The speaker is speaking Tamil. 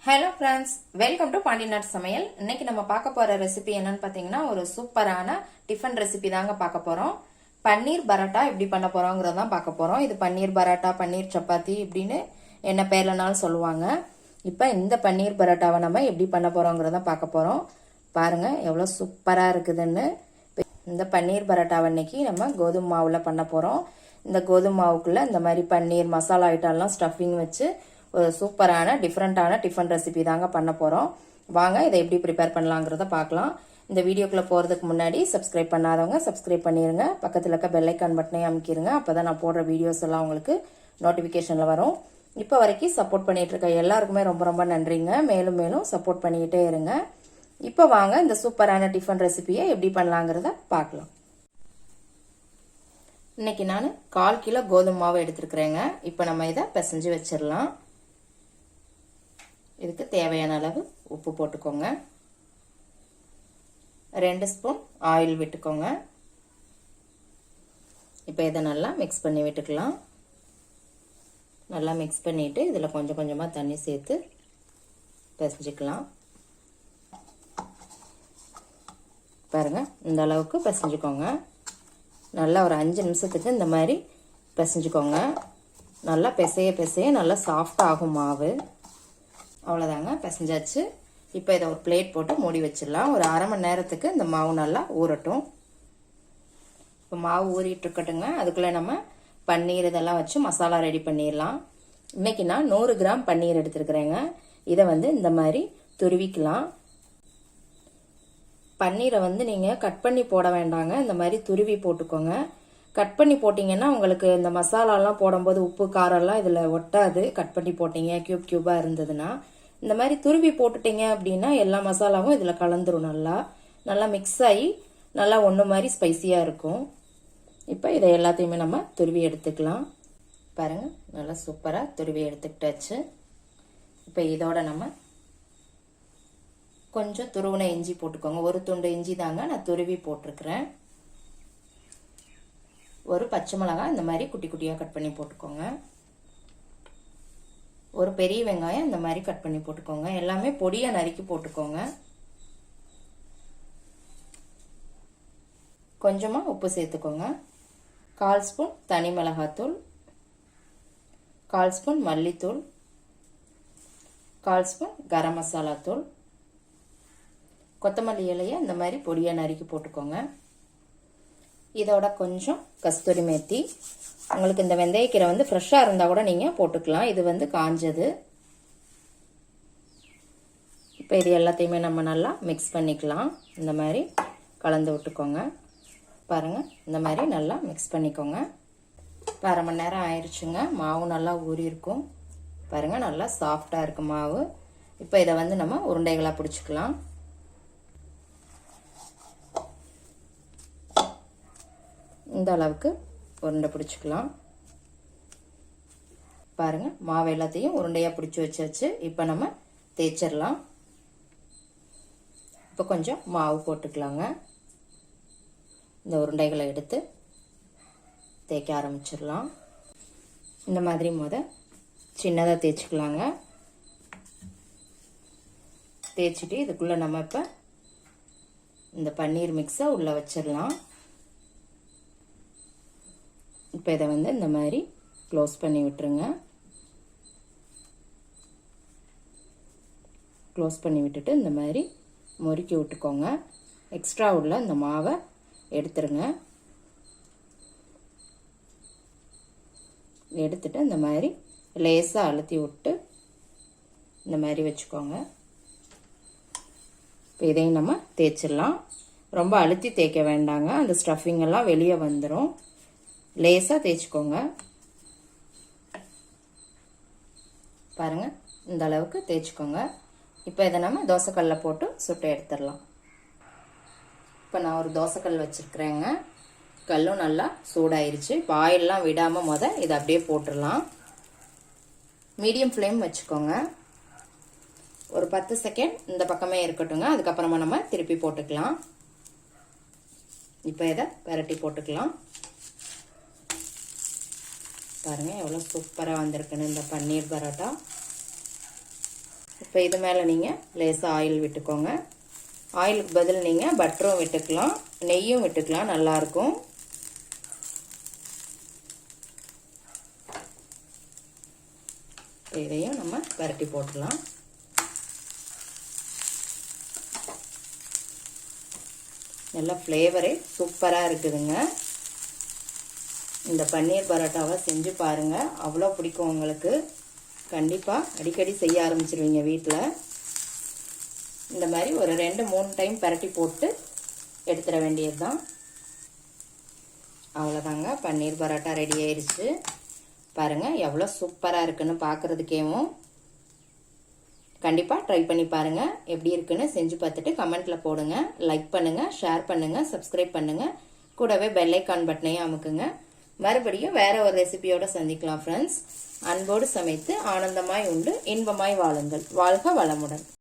ஹலோ ஃப்ரெண்ட்ஸ், வெல்கம் டு பாண்டிநாட் சமையல். இன்னைக்கு நம்ம பார்க்க போற ரெசிபி என்னன்னு பார்த்தீங்கன்னா ஒரு சூப்பரான டிஃபன் ரெசிபி தாங்க பார்க்க போறோம். பன்னீர் பரோட்டா எப்படி பண்ண போறோங்கிறத தான் பார்க்க போறோம். இது பன்னீர் பரோட்டா, பன்னீர் சப்பாத்தி இப்படின்னு என்ன பேர்லனாலும் சொல்லுவாங்க. இப்போ இந்த பன்னீர் பரோட்டாவை நம்ம எப்படி பண்ண போறோங்கிறத பார்க்க போறோம். பாருங்க எவ்வளோ சூப்பராக இருக்குதுன்னு. இந்த பன்னீர் பரோட்டாவை இன்னைக்கு நம்ம கோதுமை மாவில் பண்ண போறோம். இந்த கோதுமை மாவுக்குள்ள இந்த மாதிரி பன்னீர் மசாலா ஐட்டம்லாம் ஸ்டஃபிங் வச்சு ஒரு சூப்பரான டிஃப்ரெண்டான டிஃபன் ரெசிபி தாங்க பண்ண போகிறோம். வாங்க இதை எப்படி ப்ரிப்பேர் பண்ணலாங்கிறத பார்க்கலாம். இந்த வீடியோக்குள்ளே போகிறதுக்கு முன்னாடி சப்ஸ்கிரைப் பண்ணாதவங்க சப்ஸ்கிரைப் பண்ணிடுங்க. பக்கத்தில் இருக்க பெல் ஐக்கான் பட்டனையும் அமைக்கிருங்க. அப்போ தான் நான் போடுற வீடியோஸ் எல்லாம் உங்களுக்கு நோட்டிஃபிகேஷனில் வரும். இப்போ வரைக்கும் சப்போர்ட் பண்ணிட்டு இருக்க எல்லாருக்குமே ரொம்ப ரொம்ப நன்றிங்க. மேலும் மேலும் சப்போர்ட் பண்ணிக்கிட்டே இருங்க. இப்போ வாங்க இந்த சூப்பரான டிஃபன் ரெசிபியை எப்படி பண்ணலாங்கிறத பார்க்கலாம். இன்னைக்கு நான் 1/4 கிலோ கோதுமை மாவு எடுத்துருக்குறேங்க. இப்போ நம்ம இதை பிசைஞ்சு வச்சிடலாம். இதுக்கு தேவையான அளவு உப்பு போட்டுக்கோங்க. 2 ஸ்பூன் ஆயில் விட்டுக்கோங்க. இப்போ இதை நல்லா மிக்ஸ் பண்ணி விட்டுக்கலாம். நல்லா மிக்ஸ் பண்ணிட்டு இதில் கொஞ்சம் கொஞ்சமாக தண்ணி சேர்த்து பிசைஞ்சிக்கலாம். பாருங்க, இந்த அளவுக்கு பிசைஞ்சுக்கோங்க. நல்லா ஒரு 5 நிமிஷத்துக்கு இந்த மாதிரி பிசைஞ்சுக்கோங்க. நல்லா பிசைய நல்லா சாஃப்டாக ஆகும் மாவு. அவ்வளோதாங்க, பிசைஞ்சாச்சு. இப்போ இதை ஒரு பிளேட் போட்டு மூடி வச்சிடலாம். ஒரு 1/2 மணி நேரத்துக்கு இந்த மாவு நல்லா ஊறட்டும். இப்போ மாவு ஊறிட்டு இருக்கட்டுங்க. அதுக்குள்ளே நம்ம பன்னீர் இதெல்லாம் வச்சு மசாலா ரெடி பண்ணிடலாம். இன்னைக்கு நான் 100 கிராம் பன்னீர் எடுத்துருக்குறேங்க. இதை இந்த மாதிரி துருவிக்கலாம். பன்னீரை நீங்கள் கட் பண்ணி போட வேண்டாங்க. இந்த மாதிரி துருவி போட்டுக்கோங்க. கட் பண்ணி போட்டிங்கன்னா உங்களுக்கு இந்த மசாலாலாம் போடும்போது உப்பு காரம்லாம் இதில் ஒட்டாது. கட் பண்ணி போட்டிங்க கியூப் கியூபாக இருந்ததுன்னா. இந்த மாதிரி துருவி போட்டுட்டீங்க அப்படின்னா எல்லா மசாலாவும் இதில் கலந்துரும். நல்லா மிக்ஸ் ஆகி நல்லா ஒன்று மாதிரி ஸ்பைசியாக இருக்கும். இப்போ இதை எல்லாத்தையுமே நம்ம துருவி எடுத்துக்கலாம். பாருங்கள், நல்லா சூப்பராக துருவி எடுத்துக்கிட்டாச்சு. இப்போ இதோட நம்ம கொஞ்சம் துருவின இஞ்சி போட்டுக்கோங்க. ஒரு துண்டு இஞ்சி தாங்க நான் துருவி போட்டிருக்கிறேன். ஒரு பச்சை மிளகாய் இந்த மாதிரி குட்டி குட்டியாக கட் பண்ணி போட்டுக்கோங்க. ஒரு பெரிய வெங்காயம் இந்த மாதிரி கட் பண்ணி போட்டுக்கோங்க. எல்லாமே பொடியாக நறுக்கி போட்டுக்கோங்க. கொஞ்சமாக உப்பு சேர்த்துக்கோங்க. 1/4 ஸ்பூன் தனி மிளகாத்தூள், 1/4 ஸ்பூன் மல்லித்தூள், 1/4 ஸ்பூன் கரம் மசாலா தூள், கொத்தமல்லி இலையை இந்த மாதிரி பொடியாக நறுக்கி போட்டுக்கோங்க. இதோட கொஞ்சம் கஸ்தூரி மேத்தி. உங்களுக்கு இந்த வெந்தயக்கீரை ஃப்ரெஷ்ஷாக இருந்தால் கூட நீங்கள் போட்டுக்கலாம். இது காஞ்சது. இப்போ இது எல்லாத்தையுமே நம்ம நல்லா மிக்ஸ் பண்ணிக்கலாம். இந்த மாதிரி கலந்து விட்டுக்கோங்க. பாருங்கள், இந்த மாதிரி நல்லா மிக்ஸ் பண்ணிக்கோங்க. 1/2 மணி நேரம் ஆயிடுச்சுங்க. மாவு நல்லா ஊறி இருக்கும். பாருங்கள், நல்லா சாஃப்டாக இருக்கு மாவு. இப்போ இதை நம்ம உருண்டைகளாக பிடிச்சிக்கலாம். இந்த அளவுக்கு உருண்டை பிடிச்சிக்கலாம். பாருங்க, மாவு எல்லாத்தையும் உருண்டையாக பிடிச்சி வச்சாச்சு. இப்போ நம்ம தேய்ச்சிடலாம். இப்போ கொஞ்சம் மாவு போட்டுக்கலாங்க. இந்த உருண்டைகளை எடுத்து தேய்க்க ஆரம்பிச்சிடலாம். இந்த மாதிரி சின்னதாக தேய்ச்சிக்கலாங்க. தேய்ச்சிட்டு இதுக்குள்ளே நம்ம இப்போ இந்த பன்னீர் மிக்ஸை உள்ளே வச்சிடலாம். இப்போ இதை இந்த மாதிரி க்ளோஸ் பண்ணி விட்டுருங்க. க்ளோஸ் பண்ணி விட்டுட்டு இந்த மாதிரி முறுக்கி விட்டுக்கோங்க. எக்ஸ்ட்ரா உள்ள இந்த மாவை எடுத்துருங்க. எடுத்துட்டு இந்த மாதிரி லேசாக அழுத்தி விட்டு இந்த மாதிரி வச்சுக்கோங்க. இப்போ இதையும் நம்ம தேய்ச்சிடலாம். ரொம்ப அழுத்தி தேய்க்க வேண்டாங்க. அந்த ஸ்டஃபிங் எல்லாம் வெளியே வந்துடும். லேசாக தேய்ச்சிக்கோங்க. பாருங்க, இந்த அளவுக்கு தேய்ச்சிக்கோங்க. இப்போ இதை நம்ம தோசைக்கல்லில் போட்டு சுட்டு எடுத்துடலாம். இப்போ நான் ஒரு தோசைக்கல் வச்சுருக்கிறேங்க. கல்லும் நல்லா சூடாயிருச்சு. இப்போ ஆயிலெலாம் விடாமல் இதை அப்படியே போட்டுடலாம். மீடியம் ஃப்ளேம் வச்சுக்கோங்க. ஒரு 10 செகண்ட் இந்த பக்கமே இருக்கட்டுங்க. அதுக்கப்புறமா நம்ம திருப்பி போட்டுக்கலாம். இப்போ இதை பெரட்டி போட்டுக்கலாம். பாருங்க, எவ்வளோ சூப்பராக வந்திருக்குன்னு இந்த பன்னீர் பரோட்டா. இப்போ இது மேலே நீங்கள் லேசாக ஆயில் விட்டுக்கோங்க. ஆயிலுக்கு பதில் நீங்கள் பட்டரும் விட்டுக்கலாம், நெய்யும் விட்டுக்கலாம், நல்லாயிருக்கும். இதையும் நம்ம பரட்டி போட்டுடலாம். நல்ல ஃப்ளேவரே சூப்பராக இருக்குதுங்க. இந்த பன்னீர் பரோட்டாவை செஞ்சு பாருங்கள், அவ்வளோ பிடிக்கும் உங்களுக்கு. கண்டிப்பாக அடிக்கடி செய்ய ஆரம்பிச்சிருவீங்க வீட்டில். இந்த மாதிரி ஒரு 2-3 டைம் பரட்டி போட்டு எடுத்துட வேண்டியது தான். அவ்வளோதாங்க, பன்னீர் பரோட்டா ரெடி ஆயிடுச்சு. பாருங்கள் எவ்வளோ சூப்பராக இருக்குன்னு பார்க்குறதுக்கேவும். கண்டிப்பாக ட்ரை பண்ணி பாருங்கள், எப்படி இருக்குன்னு செஞ்சு பார்த்துட்டு கமெண்ட்டில் போடுங்க. லைக் பண்ணுங்கள், ஷேர் பண்ணுங்கள், சப்ஸ்கிரைப் பண்ணுங்கள். கூடவே பெல் ஐக்கான் பட்டனையும் அமுக்குங்க. மறுபடியும் வேற ஒரு ரெசிபியோட சந்திக்கலாம் ஃப்ரெண்ட்ஸ். அன்போடு சமைத்து ஆனந்தமாய் உண்டு இன்பமாய் வாழுங்கள். வாழ்க வளமுடன்.